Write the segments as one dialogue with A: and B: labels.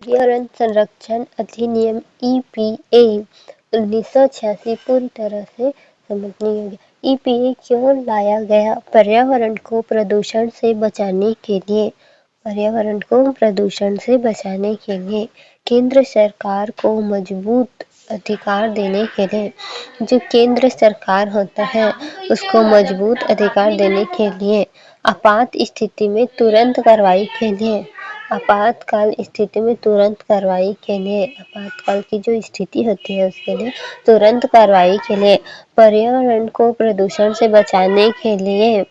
A: पर्यावरण संरक्षण अधिनियम (ईपीए) 1986 पूरी तरह से समझने योग्य। ईपीए क्यों लाया गया? पर्यावरण को प्रदूषण से बचाने के लिए केंद्र सरकार को मजबूत अधिकार देने के लिए, जो केंद्र सरकार होता है उसको मजबूत अधिकार देने के लिए, आपातकाल स्थिति में तुरंत कार्रवाई की जो स्थिति होती है उसके लिए तुरंत कार्रवाई के लिए, पर्यावरण को प्रदूषण से बचाने के लिए,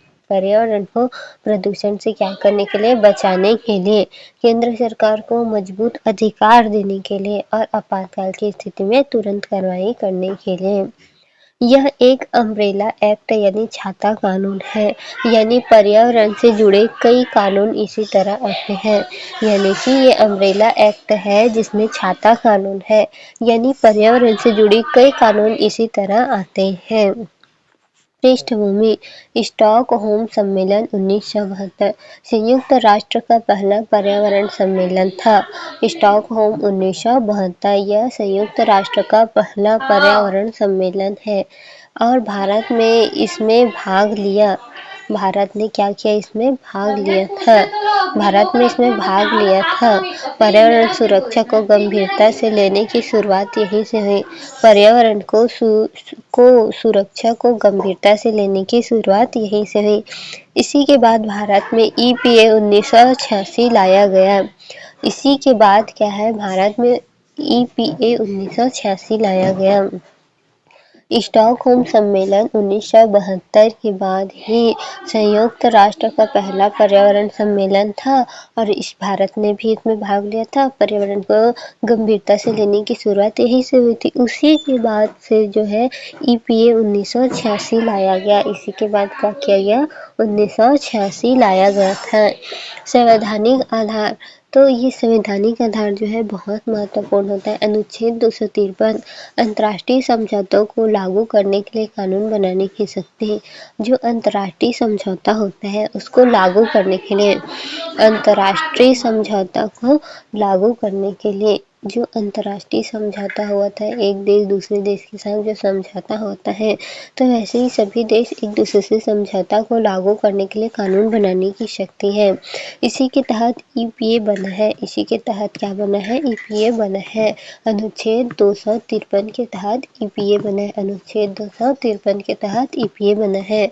A: बचाने के लिए केंद्र सरकार को मजबूत अधिकार देने के लिए और आपातकाल की स्थिति में तुरंत कार्रवाई करने के लिए। यह एक अम्ब्रेला एक्ट यानी छाता कानून है, यानी पर्यावरण से जुड़े कई कानून इसी तरह आते हैं। यानी कि ये अम्ब्रेला एक्ट है जिसमें छाता कानून है, यानी पर्यावरण से जुड़ी कई कानून इसी तरह आते हैं। पृष्ठभूमि: स्टॉकहोम सम्मेलन 1972 संयुक्त राष्ट्र का पहला पर्यावरण सम्मेलन था। स्टॉकहोम 1972 यह संयुक्त राष्ट्र का पहला पर्यावरण सम्मेलन है और भारत ने इसमें भाग लिया था। पर्यावरण सुरक्षा को गंभीरता से लेने की शुरुआत यहीं से हुई। इसी के बाद भारत में ईपीए 1986 लाया गया। स्टॉकहोम सम्मेलन 1972 के बाद ही संयुक्त राष्ट्र का पहला पर्यावरण सम्मेलन था और इस भारत ने भी इसमें भाग लिया था। पर्यावरण को गंभीरता से लेने की शुरुआत यहीं से हुई थी। उसी के बाद से जो है ईपीए 1986 लाया गया। इसी के बाद क्या किया गया? 1986 लाया गया था। संवैधानिक आधार, तो ये संवैधानिक आधार जो है बहुत महत्वपूर्ण होता है। अनुच्छेद 253 अंतर्राष्ट्रीय समझौतों को लागू करने के लिए कानून बनाने की शक्ति है। जो अंतर्राष्ट्रीय समझौता होता है उसको लागू करने के लिए, अंतर्राष्ट्रीय समझौता को लागू करने के लिए, जो अंतर्राष्ट्रीय समझौता हुआ था, एक देश दूसरे देश के साथ जो समझौता होता है, तो वैसे ही सभी देश एक दूसरे से समझौता को लागू करने के लिए कानून बनाने की शक्ति है। इसी के तहत ईपीए बना है। ईपीए बना है। अनुच्छेद 253 के तहत ईपीए बना है। अनुच्छेद 253 के तहत ईपीए बना है।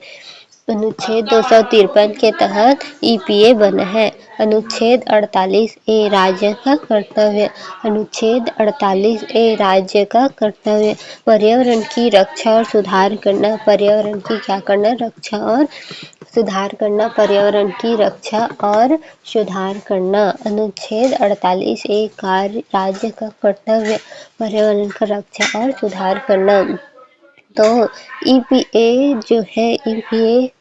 A: अनुच्छेद 253 के तहत ईपीए बना है। अनुच्छेद 48 ए राज्य का कर्तव्य। अनुच्छेद 48 ए राज्य का कर्तव्य पर्यावरण की रक्षा और सुधार करना। पर्यावरण की क्या करना? रक्षा और सुधार करना। पर्यावरण की रक्षा और सुधार करना। अनुच्छेद 48 ए राज्य का कर्तव्य पर्यावरण का रक्षा और सुधार करना। तो ईपीए जो है, ईपीए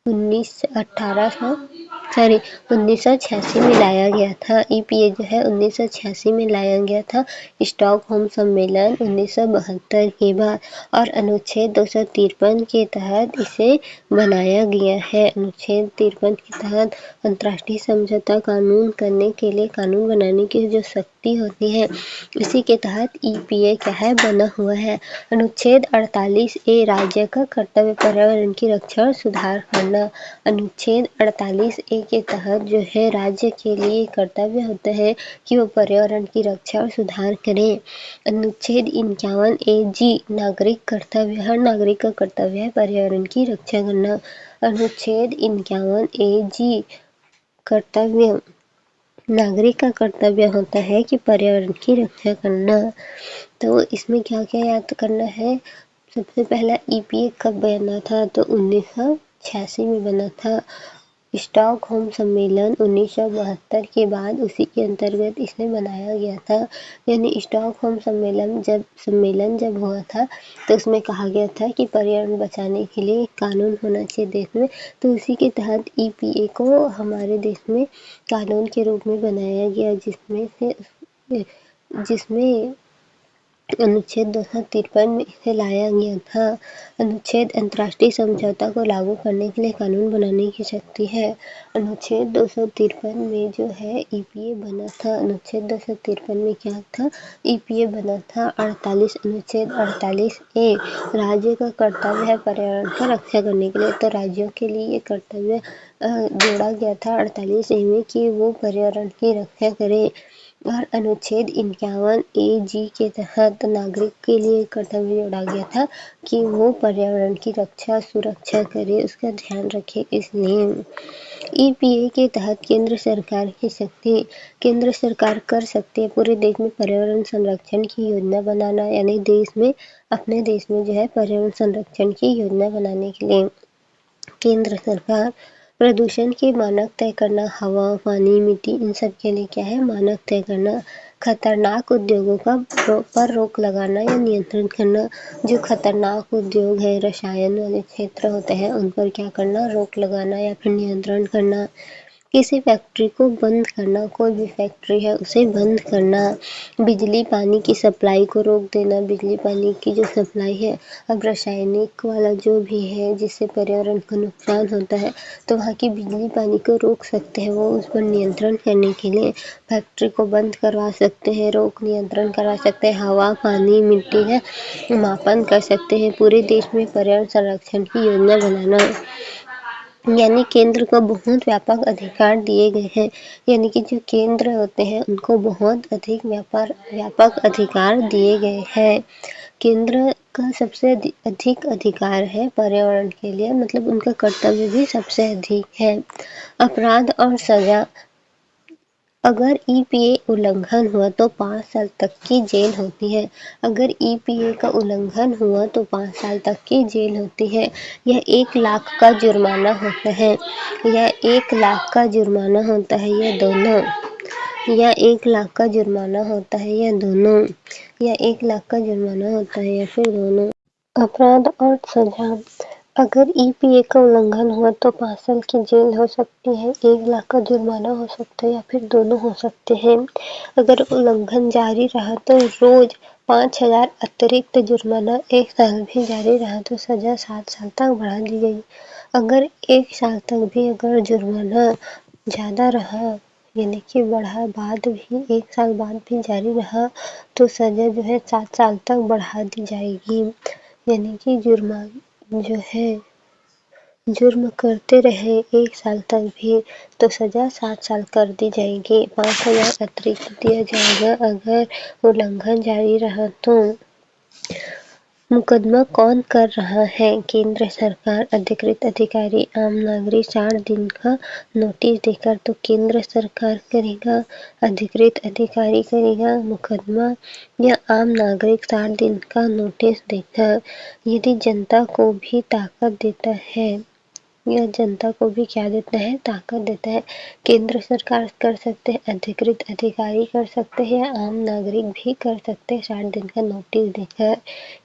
A: 1986 में लाया गया था। ईपीए जो है 1986 में लाया गया था स्टॉकहोम सम्मेलन 1972 के बाद, और अनुच्छेद 253 के तहत इसे बनाया गया है। अनुच्छेद 53 के तहत अंतर्राष्ट्रीय समझौता कानून करने के लिए, कानून बनाने की जो शक्ति होती है, इसी के तहत ईपीए क्या है? बना हुआ है। अनुच्छेद 48 ए राज्य का कर्तव्य पर्यावरण की रक्षा और सुधार करना। अनुच्छेद 48 ए के तहत जो है राज्य के लिए कर्तव्य होता है कि वो पर्यावरण की रक्षा और सुधार करें। अनुच्छेद 51 ए जी नागरिक कर्तव्य, हर नागरिक का कर्तव्य है पर्यावरण की रक्षा करना। अनुच्छेद 51 ए जी कर्तव्य, नागरिक का कर्तव्य होता है कि पर्यावरण की रक्षा करना। तो इसमें क्या क्या याद करना है? सबसे पहला ईपीए कब बना था? तो 1986 में बना था। स्टॉकहोम सम्मेलन 1972 के बाद उसी के अंतर्गत इसे बनाया गया था। यानी स्टॉकहोम सम्मेलन जब हुआ था तो उसमें कहा गया था कि पर्यावरण बचाने के लिए कानून होना चाहिए देश में। तो उसी के तहत ईपीए को हमारे देश में कानून के रूप में बनाया गया, जिसमें अनुच्छेद 253 में इसे लाया गया था। अनुच्छेद अंतर्राष्ट्रीय समझौता को लागू करने के लिए कानून बनाने की शक्ति है। अनुच्छेद 253 में जो है ईपीए बना था। अनुच्छेद 253 में क्या था? ईपीए बना था। 48 अनुच्छेद 48 ए राज्य का कर्तव्य है पर्यावरण का रक्षा करने के लिए, तो राज्यों के लिए ये कर्तव्य जोड़ा गया था 48 ए में कि वो पर्यावरण की रक्षा करें। और अनुच्छेद 51 ए जी के तहत नागरिक के लिए कर्तव्य जोड़ा गया था कि वो पर्यावरण की रक्षा सुरक्षा करे, उसका ध्यान रखे। इसलिए ईपीए के तहत केंद्र सरकार की शक्ति, केंद्र सरकार कर सकती है पूरे देश में पर्यावरण संरक्षण की योजना बनाना, यानी अपने देश में जो है पर्यावरण संरक्षण की योजना बनाने के लिए केंद्र सरकार प्रदूषण के मानक तय करना, हवा, पानी, मिट्टी, इन सब के लिए क्या है? मानक तय करना। खतरनाक उद्योगों पर रोक लगाना या नियंत्रण करना। जो खतरनाक उद्योग है, रसायन वाले क्षेत्र होते हैं, उन पर क्या करना? रोक लगाना या फिर नियंत्रण करना। किसी फैक्ट्री को बंद करना, कोई भी फैक्ट्री है उसे बंद करना। बिजली पानी की सप्लाई को रोक देना, बिजली पानी की जो सप्लाई है। अब रासायनिक वाला जो भी है जिससे पर्यावरण को नुकसान होता है, तो वहाँ की बिजली पानी को रोक सकते हैं। वो उस पर नियंत्रण करने के लिए फैक्ट्री को बंद करवा सकते हैं, रोक नियंत्रण करवा सकते हैं। हवा, पानी, मिट्टी है मापन कर सकते हैं। पूरे देश में पर्यावरण संरक्षण की योजना बनाना, यानी केंद्र को बहुत व्यापक अधिकार दिए गए हैं। यानी कि जो केंद्र होते हैं उनको बहुत अधिक व्यापक अधिकार दिए गए हैं। केंद्र का सबसे अधिक अधिकार है पर्यावरण के लिए, मतलब उनका कर्तव्य भी सबसे अधिक है। अपराध और सजा, अगर ईपीए उल्लंघन हुआ तो 5 साल तक की जेल होती है। अगर ईपीए का उल्लंघन हुआ तो 5 साल तक की जेल होती है। यह 1 लाख का जुर्माना होता है। यह 1 लाख का जुर्माना होता है, यह दोनों। यह 1 लाख का जुर्माना होता है, यह दोनों। यह 1 लाख का जुर्माना होता है या फिर दोनों। अपराध और सजा, अगर ईपीए का उल्लंघन हुआ तो 5 साल की जेल हो सकती है, 1 लाख का जुर्माना हो सकता है या फिर दोनों हो सकते हैं। अगर उल्लंघन जारी रहा तो रोज 5,000 अतिरिक्त जुर्माना, 1 साल भी जारी रहा तो सजा 7 साल तक बढ़ा दी गई। अगर 1 साल तक भी अगर जुर्माना ज़्यादा रहा, यानी कि बढ़ा बाद भी 1 साल बाद भी जारी रहा, तो सजा जो है 7 साल तक बढ़ा दी जाएगी। यानी कि जुर्म करते रहे 1 साल तक भी तो सजा 7 साल कर दी जाएगी। 5,000 अतिरिक्त दिया जाएगा अगर उल्लंघन जारी रहा तो। मुकदमा कौन कर रहा है? केंद्र सरकार, अधिकृत अधिकारी, आम नागरिक। 60 दिन का नोटिस देकर तो केंद्र सरकार करेगा, अधिकृत अधिकारी करेगा मुकदमा, या आम नागरिक 60 दिन का नोटिस देकर। यदि जनता को भी ताकत देता है, यह जनता को भी क्या देता है? ताकत देता है। केंद्र सरकार कर सकते हैं, अधिकृत अधिकारी कर सकते हैं, आम नागरिक भी कर सकते हैं 60 दिन का नोटिस देकर।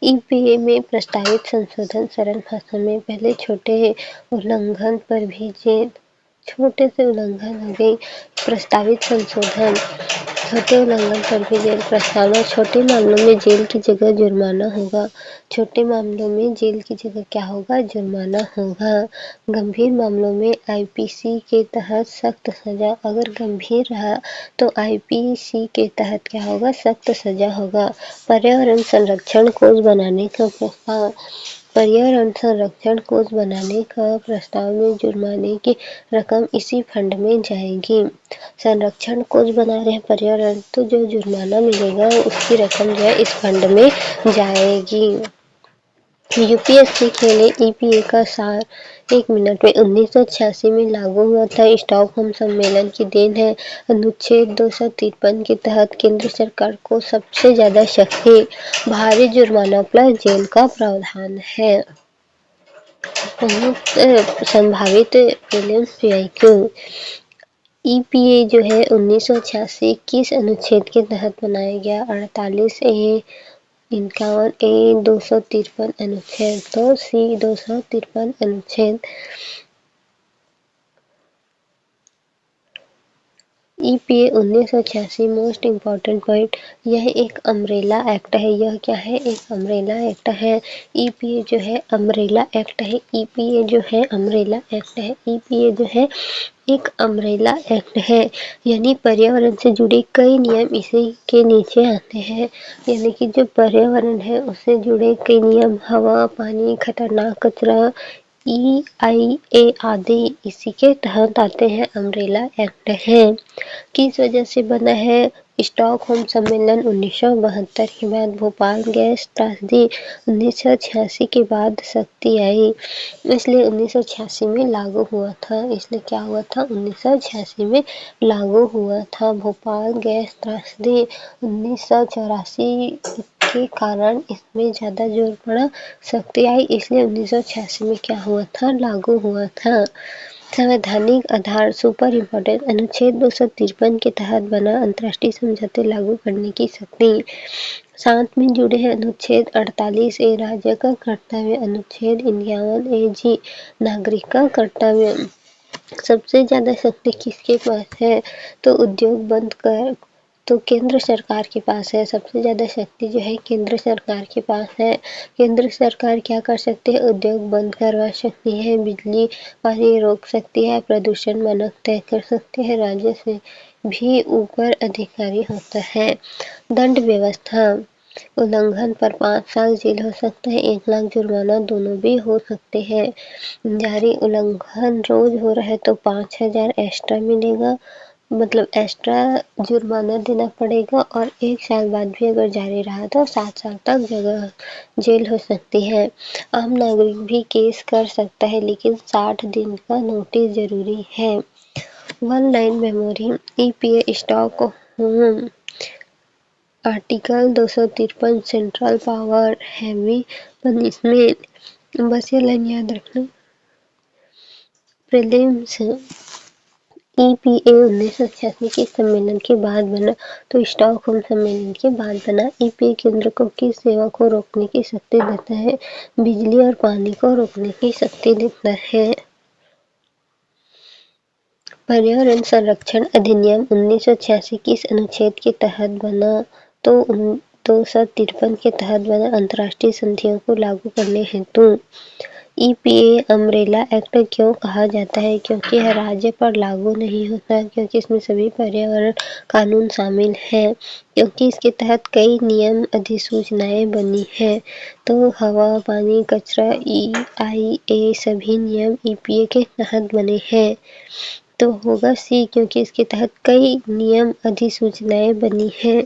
A: ईपीए में प्रस्तावित संशोधन सरल भाषा में, पहले छोटे उल्लंघन पर भी जेल, छोटे से उल्लंघन हो गई, प्रस्तावित संशोधन, छोटे उल्लंघन पर भी जेल प्रस्तावना। छोटे मामलों में जेल की जगह जुर्माना होगा। छोटे मामलों में जेल की जगह क्या होगा? जुर्माना होगा। गंभीर मामलों में आईपीसी के तहत सख्त सजा, अगर गंभीर रहा तो आईपीसी के तहत क्या होगा? सख्त सजा होगा। पर्यावरण संरक्षण कोष बनाने का प्रस्ताव, पर्यावरण संरक्षण कोष बनाने का प्रस्ताव में जुर्माने की रकम इसी फंड में जाएगी। संरक्षण कोष बना रहे पर्यावरण, तो जो जुर्माना मिलेगा उसकी रकम जो है इस फंड में जाएगी। यूपीएससी के लिए ईपीए का सार 1 मिनट में 1986 में लागू हुआ था। स्टॉकहोम सम्मेलन की देन है। अनुच्छेद 253 के तहत केंद्र सरकार को सबसे ज्यादा शक्ति, भारी जुर्माना प्लस जेल का प्रावधान है। संभावित प्रीलिम्स पीआईक्यू, ईपीए जो है 1986 किस अनुच्छेद के तहत बनाया गया? 48 ए, 51 ए, 253 अनुच्छेद, तो सी 253 अनुच्छेद। ईपीए 1986 मोस्ट इम्पॉर्टेंट पॉइंट, यह एक अम्ब्रेला एक्ट है। यह क्या है? एक अम्ब्रेला एक्ट है। ईपीए जो है अम्ब्रेला एक्ट है। ईपीए जो है अम्ब्रेला एक्ट है। ईपीए जो है एक अम्ब्रेला एक्ट है, यानी पर्यावरण से जुड़े कई नियम इसी के नीचे आते हैं। यानी कि जो पर्यावरण है उससे जुड़े कई नियम, हवा, पानी, खतरनाक कचरा, EIA आदि इसी के तहत आते हैं। अम्ब्रेला एक्ट है। किस वजह से बना है? स्टॉकहोम सम्मेलन 1972 के बाद, भोपाल गैस त्रासदी 1986 के बाद शक्ति आई, इसलिए 1986 में लागू हुआ था। इसलिए क्या हुआ था? 1986 में लागू हुआ था। भोपाल गैस त्रासदी 1984 के कारण इसमें ज़्यादा जोर पड़ा, शक्ति आई, इसलिए 1986 में क्या हुआ था? लागू हुआ था। संवैधानिक आधार, सुपर इम्पोर्टेंट, अनुच्छेद 253 के तहत बना अंतर्राष्ट्रीय समझौते लागू करने की शक्ति। साथ में जुड़े हैं अनुच्छेद 48 ए राज्य का कर्तव्य, अनुच्छेद 51 ए जी नागरिक का कर्तव्य। सबसे ज्यादा शक्ति किसके पास है? तो उद्योग बंद कर, तो केंद्र सरकार के पास है। सबसे ज्यादा शक्ति जो है केंद्र सरकार के पास है। केंद्र सरकार क्या कर सकती है? उद्योग बंद करवा सकती है, बिजली पानी रोक सकती है, प्रदूषण मानक तय कर सकती है। राज्य से भी ऊपर अधिकारी होता है। दंड व्यवस्था, उल्लंघन पर 5 साल जेल हो सकता है, 1 लाख जुर्माना दोनों भी हो सकते हैं। जारी उल्लंघन रोज हो रहा है तो 5,000 एक्स्ट्रा मिलेगा, मतलब एक्स्ट्रा जुर्माना देना पड़ेगा, और 1 साल बाद भी अगर जारी रहा तो 7 साल तक जगह जेल हो सकती है। आम नागरिक भी केस कर सकता है, लेकिन 60 दिन का नोटिस जरूरी है। One line memory, EPA Stockholm article 253 central power heavy punishment, बस ये लाइन याद रखना। प्रीलिम्स, ईपीए 1986 के सम्मेलन के बाद बना, तो स्टॉकहोम सम्मेलन के बाद बना। ईपीए केंद्र को किस सेवा को रोकने की शक्ति देता है? बिजली और पानी को रोकने की शक्ति देता है। पर्यावरण संरक्षण अधिनियम 1986 किस अनुच्छेद के तहत बना? तो 253 के तहत बना, अंतर्राष्ट्रीय संधियों को लागू करने हेतु। ईपीए अम्ब्रेला एक्ट क्यों कहा जाता है? क्योंकि यह राज्य पर लागू नहीं होता, क्योंकि इसमें सभी पर्यावरण कानून शामिल हैं, क्योंकि इसके तहत कई नियम अधिसूचनाएं बनी हैं। तो हवा, पानी, कचरा, EIA सभी नियम ईपीए के तहत बने हैं। तो होगा सी, क्योंकि इसके तहत कई नियम अधिसूचनाएं बनी हैं।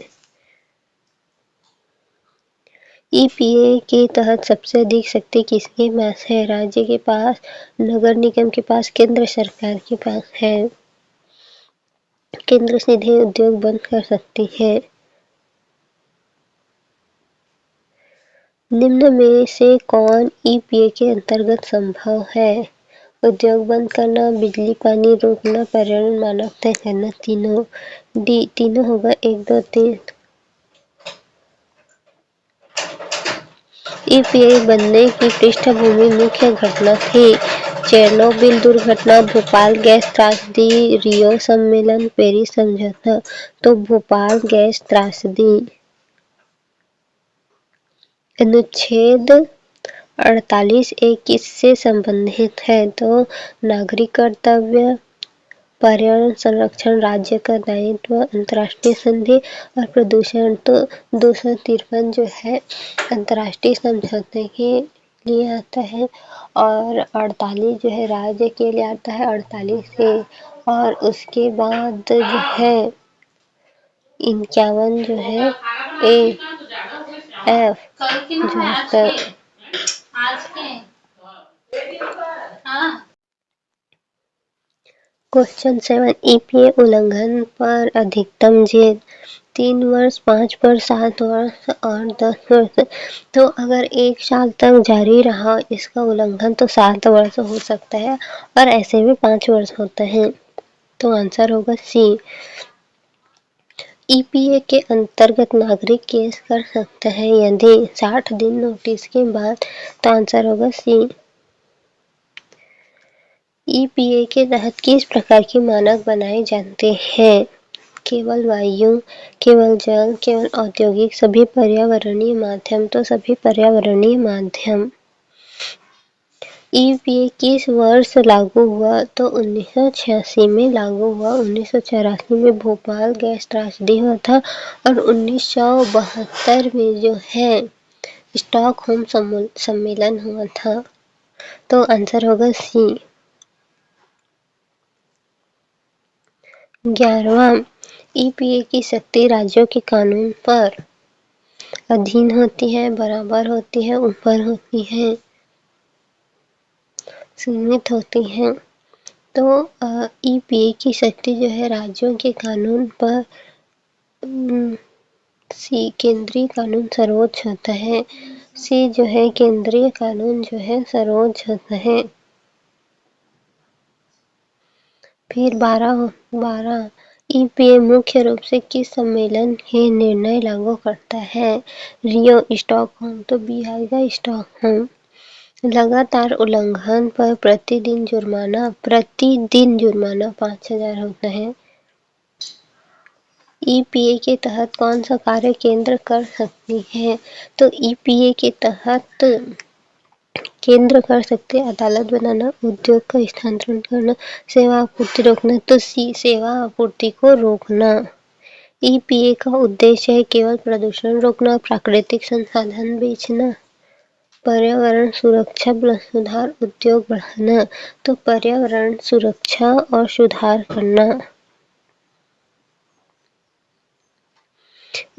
A: ईपीए के तहत सबसे अधिक शक्ति किसके पास है? राज्य के पास, नगर निगम के पास, केंद्र सरकार के पास है। केंद्र सीधे उद्योग बंद कर सकती है। निम्न में से कौन ईपीए के अंतर्गत संभव है? उद्योग बंद करना, बिजली पानी रोकना, पर्यावरण मानक तय करना, तीनों। डी तीनों होगा, 1 2 3। ईपीए बनने की पृष्ठभूमि मुख्य घटना थी: चेरनोबिल दुर्घटना, भोपाल गैस त्रासदी, रियो सम्मेलन, पेरिस समझौता। तो भोपाल गैस त्रासदी। अनुच्छेद 48 ए किससे संबंधित है? तो नागरिक कर्तव्य, पर्यावरण संरक्षण, राज्य का दायित्व, अंतर्राष्ट्रीय संधि और प्रदूषण। तो 253 जो है अंतर्राष्ट्रीय समझौते के लिए आता है, और 48 जो है राज्य के लिए आता है, 48 से। और उसके बाद जो है 51 जो है AF जो है। क्वेश्चन 7, ईपीए उल्लंघन पर अधिकतम जेल 3 वर्ष, 5 वर्ष, 7 वर्ष और 10 वर्ष। तो अगर 1 साल तक जारी रहा इसका उल्लंघन तो 7 वर्ष हो सकता है, और ऐसे में 5 वर्ष होता है। तो आंसर होगा सी। ईपीए के अंतर्गत नागरिक केस कर सकता है यदि 60 दिन नोटिस के बाद। तो आंसर होगा सी। ईपीए के तहत किस प्रकार के मानक बनाए जाते हैं? केवल वायु, केवल जल, केवल औद्योगिक, सभी पर्यावरणीय माध्यम। तो सभी पर्यावरणीय माध्यम। ईपीए किस वर्ष लागू हुआ? तो 1986 में लागू हुआ। 1984 में भोपाल गैस त्रासदी हुआ था और 1972 में जो है स्टॉकहोम सम्मेलन हुआ था। तो आंसर होगा सी। 11वां, ईपीए की शक्ति राज्यों के कानून पर अधीन होती है, बराबर होती है, ऊपर होती है, सीमित होती है। तो ईपीए की शक्ति जो है राज्यों के कानून पर सी, केंद्रीय कानून सर्वोच्च होता है। सी जो है केंद्रीय कानून जो है सर्वोच्च होता है। फिर 12 ईपीए मुख्य रूप से किस सम्मेलन के निर्णय लागू करता है? रियो, स्टॉकहोम। तो बी आएगा स्टॉकहोम। लगातार उल्लंघन पर प्रतिदिन जुर्माना 5,000 होता है। ईपीए के तहत कौन सा कार्य केंद्र कर सकती है? तो ईपीए के तहत केंद्र कर सकते अदालत बनाना, उद्योग का स्थानांतरण करना, सेवा आपूर्ति रोकना। तो सी, सेवा आपूर्ति को रोकना। ईपीए का उद्देश्य है केवल प्रदूषण रोकना, प्राकृतिक संसाधन बेचना, पर्यावरण सुरक्षा प्लस सुधार, उद्योग बढ़ाना। तो पर्यावरण सुरक्षा और सुधार करना।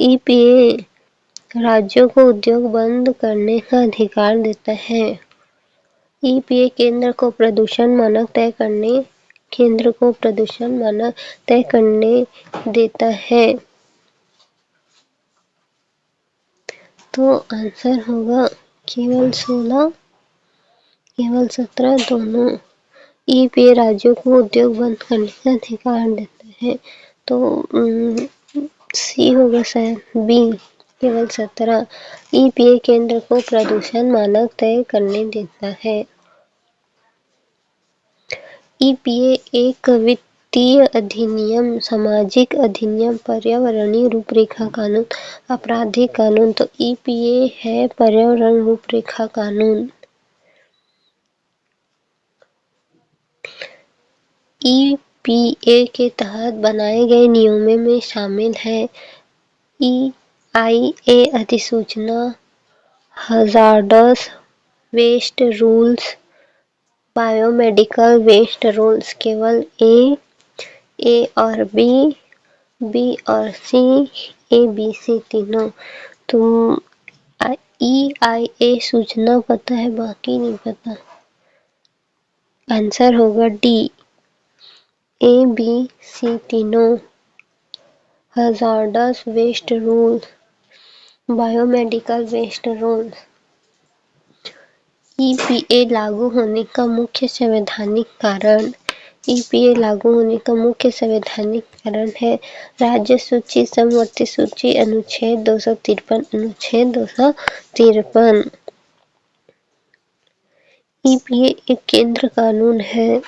A: ईपीए राज्यों को उद्योग बंद करने का अधिकार देता है। ईपीए केंद्र को प्रदूषण मानक तय करने देता है। तो आंसर होगा केवल 16, केवल 17 दोनों। ईपीए राज्यों को उद्योग बंद करने का अधिकार देता है। तो सी होगा शायद, बी, केवल 17। ईपीए केंद्र को प्रदूषण मानक तय करने देता है। ईपीए एक वित्तीय अधिनियम, सामाजिक अधिनियम, पर्यावरणीय रूपरेखा कानून, आपराधिक कानून। तो ईपीए है पर्यावरण रूपरेखा कानून। ईपीए के तहत बनाए गए नियमों में शामिल है ईआईए अधिसूचना, hazardous waste rules, biomedical waste rules. केवल ए और बी और सी, ए बी सी तीनों। तुम ईआईए सूचना पता है, बाकी नहीं पता। आंसर होगा डी, ए बी सी तीनों। Hazardous waste rules, biomedical waste rules. EPA लागू होने का मुख्य संवैधानिक कारण। ईपीए लागू होने का मुख्य संवैधानिक कारण है राज्य सूची, समवर्ती सूची, अनुच्छेद 253, अनुच्छेद 253। ईपीए एक केंद्र कानून है।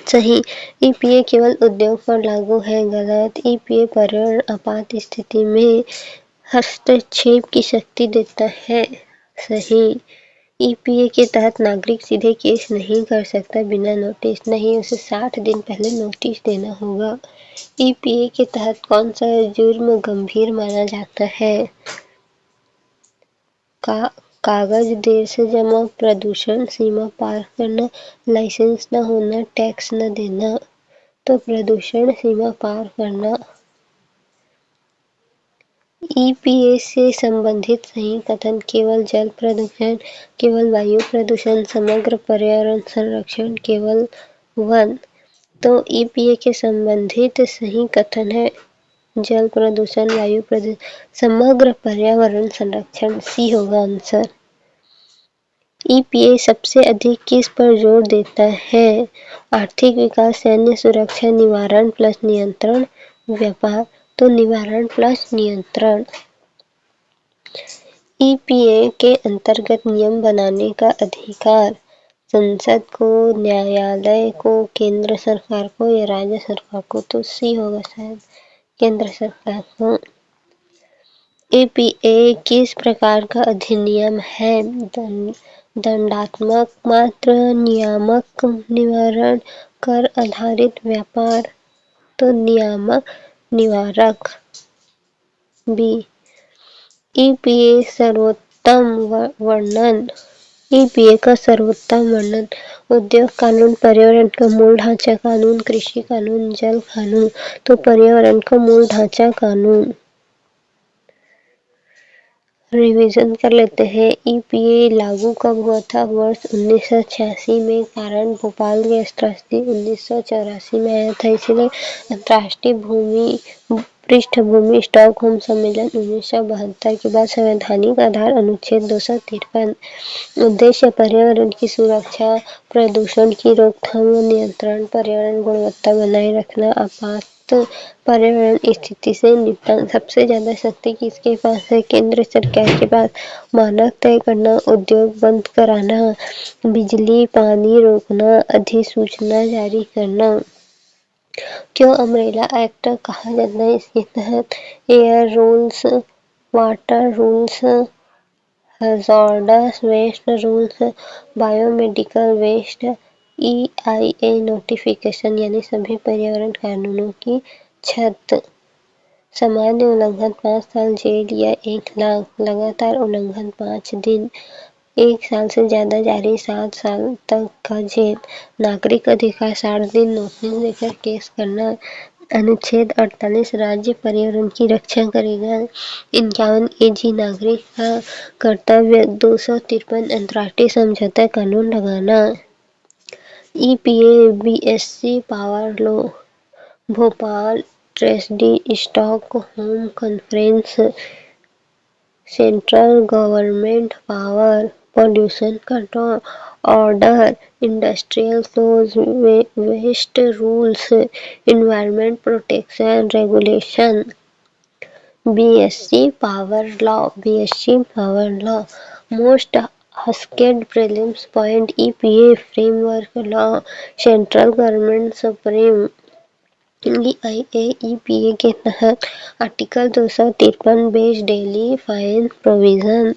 A: सही। ईपीए केवल उद्योग पर लागू है। गलत। ईपीए पर्यावरण आपात स्थिति में हस्तक्षेप की शक्ति देता है। सही। ईपीए के तहत नागरिक सीधे केस नहीं कर सकता बिना नोटिस, नहीं, उसे 60 दिन पहले नोटिस देना होगा। ईपीए के तहत कौन सा जुर्म गंभीर माना जाता है? कागज देर से जमा, प्रदूषण सीमा पार करना, लाइसेंस न होना, टैक्स न देना। तो प्रदूषण सीमा पार करना। ईपीए से संबंधित सही कथन। केवल जल प्रदूषण, केवल वायु प्रदूषण, समग्र पर्यावरण संरक्षण, केवल वन। तो ईपीए के संबंधित सही कथन है जल प्रदूषण, वायु प्रदूषण, समग्र पर्यावरण संरक्षण। सी होगा आंसर। ईपीए सबसे अधिक किस पर जोर देता है? आर्थिक विकास, सैन्य सुरक्षा, निवारण प्लस नियंत्रण, व्यापार। तो निवारण प्लस नियंत्रण। ईपीए के अंतर्गत नियम बनाने का अधिकार। संसद को, न्यायालय को, केंद्र सरकार को या राज्य सरकार को, तो सी होगा शायद, केंद्र सरकार को। ईपीए किस प्रकार का अधिनियम है? दंडात्मक, मात्र, नियामक, निवारण, कर आधारित व्यापार, तो नियामक निवारक। बी। ईपीए सर्वोत्तम वर्णन। ईपीए का सर्वोत्तम वर्णन उद्योग कानून, पर्यावरण का मूल ढांचा कानून, कृषि कानून, जल कानून, तो पर्यावरण का मूल ढांचा कानून। रिवीजन कर लेते हैं। ईपीए लागू कब हुआ था? वर्ष 1986 में। कारण भोपाल गैस त्रासदी 1984 में आया था, इसीलिए अंतर्राष्ट्रीय भूमि पृष्ठभूमि स्टॉकहोम सम्मेलन 1972 के बाद संवैधानिक आधार अनुच्छेद 253। उद्देश्य पर्यावरण की सुरक्षा, प्रदूषण की रोकथाम व नियंत्रण, पर्यावरण गुणवत्ता बनाए रखना, आपात पर्यावरण स्थिति से निपटना। सबसे ज्यादा शक्ति किसके पास है? केंद्र सरकार के पास। मानक तय करना, उद्योग बंद कराना, बिजली पानी रोकना, अधिसूचना जारी करना। क्यों अम्ब्रेला एक्ट कहा जाता है इसके तहत? Air rules, water rules, hazardous waste rules, biomedical waste, EIA notification, यानी सभी पर्यावरण कानूनों की छत। सामान्य उल्लंघन 5 साल जेल या 1 लाख, लगातार उल्लंघन 5 दिन, 1 साल से ज्यादा जारी 7 साल तक का जेल। नागरिक अधिकार 60 दिन नोटिस देकर केस करना। अनुच्छेद 48 राज्य पर्यावरण की रक्षा करेगा। 51 एजी नागरिक का कर्तव्य। 253 अंतर्राष्ट्रीय समझौता कानून लगाना। EPA BSC power law, Bhopal tragedy Stockholm conference, central government power, pollution control order, industrial close, waste rules, environment protection regulation. BSC power law, BSC power law. Most asked prelims point, EPA framework law, central government supreme. EPA के तहत article 253 base daily fine provision.